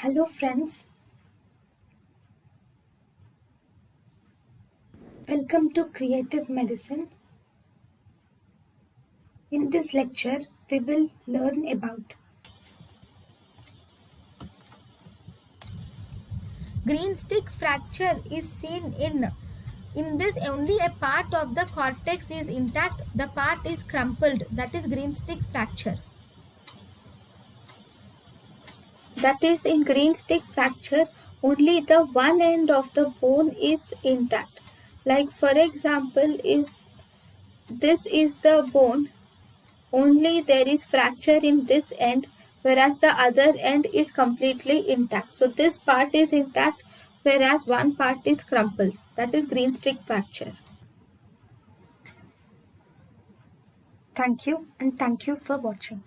Hello friends, welcome to Creative Medicine. In this lecture, we will learn about green stick fracture is seen in this only a part of the cortex is intact, the part is crumpled, that is green stick fracture. That is, in green stick fracture, only the one end of the bone is intact. Like for example, if this is the bone, only there is fracture in this end, whereas the other end is completely intact. So this part is intact, whereas one part is crumpled. That is green stick fracture. Thank you, and thank you for watching.